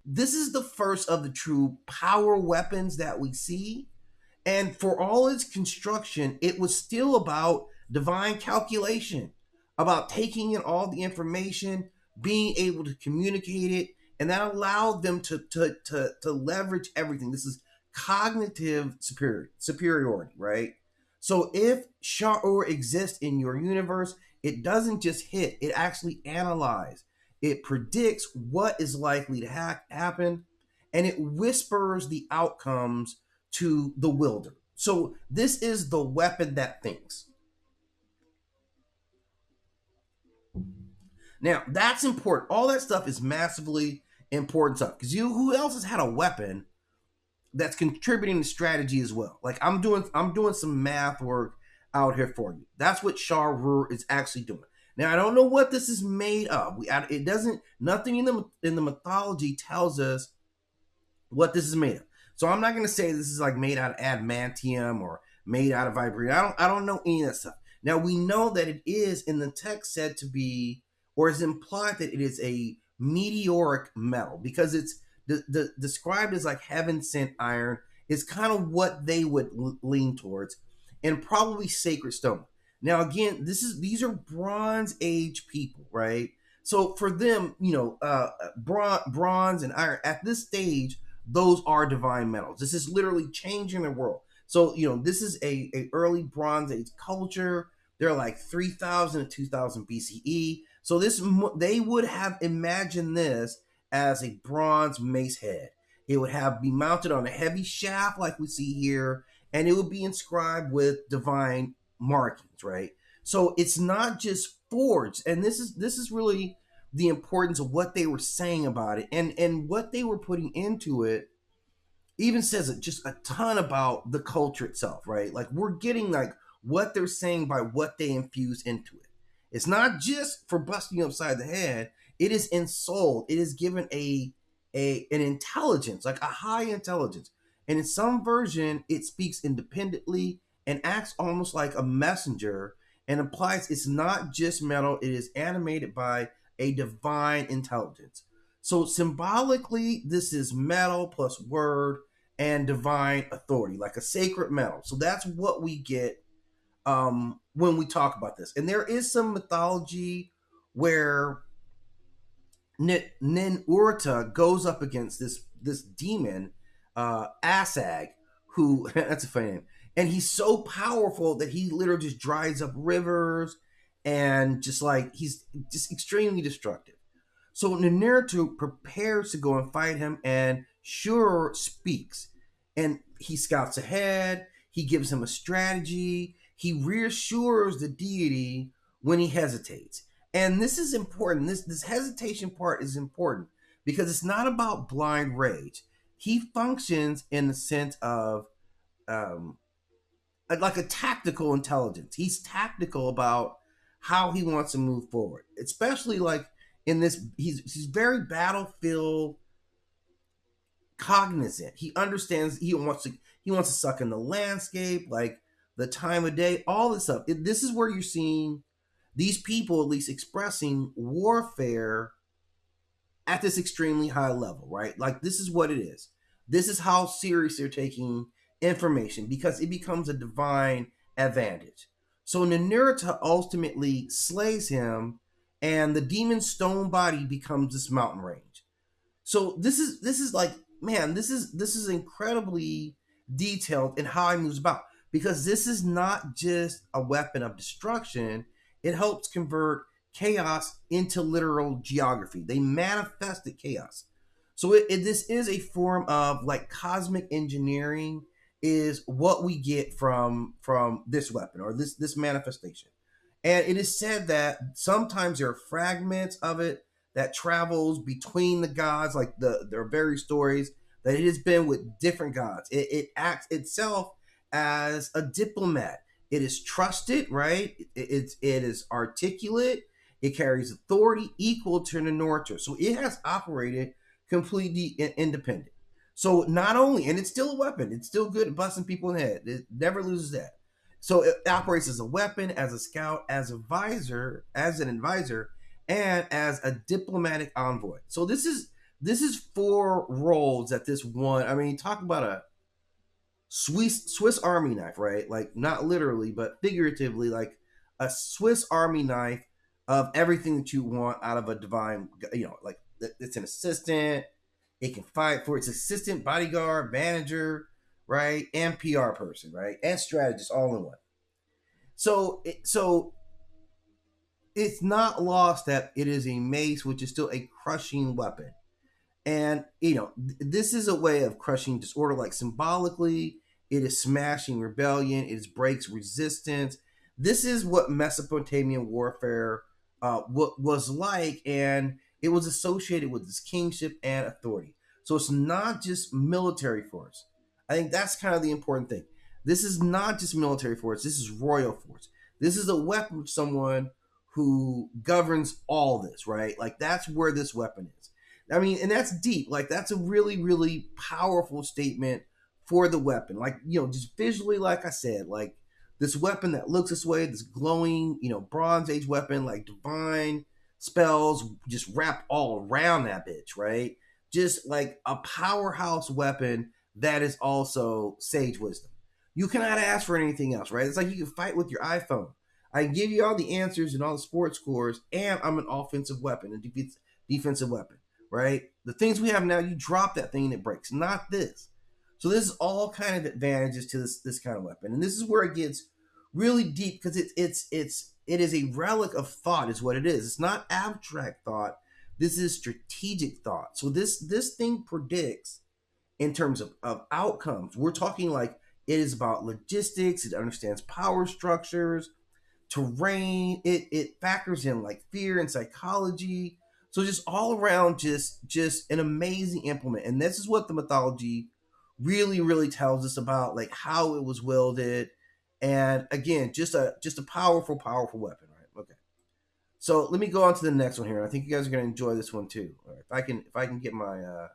this is the first of the true power weapons that we see. And for all its construction, it was still about divine calculation, about taking in all the information, being able to communicate it, and that allowed them to leverage everything. This is cognitive superiority, right? So if Sharur exists in your universe, it doesn't just hit, it actually analyzes. It predicts what is likely to happen, and it whispers the outcomes to the wielder. So this is the weapon that thinks. Now that's important. All that stuff is massively important stuff because who else has had a weapon that's contributing to strategy as well? Like I'm doing some math work out here for you. That's what Sharur is actually doing. Now I don't know what this is made of. It doesn't. Nothing in the mythology tells us what this is made of. So I'm not going to say this is like made out of adamantium or made out of vibranium. I don't know any of that stuff. Now we know that it is in the text said to be, or is implied that it is a meteoric metal because it's described as like heaven sent iron. Is kind of what they would lean towards, and probably sacred stone. Now again, these are Bronze Age people, right? So for them, bronze and iron at this stage, those are divine metals. This is literally changing the world. So, this is a early Bronze Age culture. They're like 3000 to 2000 BCE. So they would have imagined this as a bronze mace head. It would be mounted on a heavy shaft like we see here, and it would be inscribed with divine markings, right? So it's not just forged, and this is really the importance of what they were saying about it, and what they were putting into it even says it just a ton about the culture itself, right? Like we're getting like what they're saying by what they infuse into it. It's not just for busting you upside the head. It is ensouled. It is given an intelligence, like a high intelligence. And in some version, it speaks independently and acts almost like a messenger and implies it's not just metal, it is animated by a divine intelligence. So symbolically, this is metal plus word and divine authority, like a sacred metal. So that's what we get when we talk about this. And there is some mythology where Ninurta goes up against this demon, Asag, who that's a funny name, and he's so powerful that he literally just dries up rivers and just like he's just extremely destructive. So Ninurta prepares to go and fight him, and Sharur speaks, and he scouts ahead. He gives him a strategy. He reassures the deity when he hesitates. And this is important. This hesitation part is important because it's not about blind rage. He functions in the sense of like a tactical intelligence. He's tactical about how he wants to move forward, especially like in this. He's very battlefield cognizant. He understands. He wants to suck in the landscape, like the time of day, all this stuff. This is where you're seeing these people at least expressing warfare at this extremely high level, right? Like this is what it is. This is how serious they're taking information because it becomes a divine advantage. So Ninurta ultimately slays him, and the demon's stone body becomes this mountain range. So this is like, man, this is incredibly detailed in how he moves about because this is not just a weapon of destruction. It helps convert chaos into literal geography. They manifested chaos. So this is a form of like cosmic engineering is what we get from this weapon or this manifestation. And it is said that sometimes there are fragments of it that travels between the gods, like there are various stories that it has been with different gods. It acts itself as a diplomat. It is trusted, right? It is articulate. It carries authority equal to Ninurta. So it has operated completely independent. So not only, and it's still a weapon, it's still good at busting people in the head. It never loses that. So it operates as a weapon, as a scout, as an advisor, and as a diplomatic envoy. So this is This is 4 rolls that this one. I mean, talk about a Swiss Army knife, right? Like not literally, but figuratively, like a Swiss Army knife of everything that you want out of a divine. Like it's an assistant. It can fight for its assistant, bodyguard, manager, right, and PR person, right, and strategist all in one. So it's not lost that it is a mace, which is still a crushing weapon. And, this is a way of crushing disorder, like symbolically, it is smashing rebellion, it is breaks resistance. This is what Mesopotamian warfare was like, and it was associated with this kingship and authority. So it's not just military force. I think that's kind of the important thing. This is not just military force, this is royal force. This is a weapon of someone who governs all this, right? Like that's where this weapon is. I mean, and that's deep. Like that's a really, really powerful statement for the weapon. Like, just visually, like I said, like this weapon that looks this way, this glowing, Bronze Age weapon, like divine spells just wrap all around that bitch, right? Just like a powerhouse weapon that is also sage wisdom. You cannot ask for anything else, right? It's like you can fight with your iPhone. I can give you all the answers and all the sports scores, and I'm an offensive weapon, a defensive weapon, right? The things we have now, you drop that thing and it breaks. Not this. So this is all kind of advantages to this kind of weapon, and this is where it gets really deep because it is a relic of thought, is what it is. It's not abstract thought. This is strategic thought. So this thing predicts in terms of outcomes. We're talking like it is about logistics. It understands power structures, terrain. It factors in like fear and psychology. So just all around, just an amazing implement. And this is what the mythology really, really tells us about, like how it was wielded. And again, just a powerful, powerful weapon, right? Okay. So let me go on to the next one here. I think you guys are going to enjoy this one too. All right, if I can get my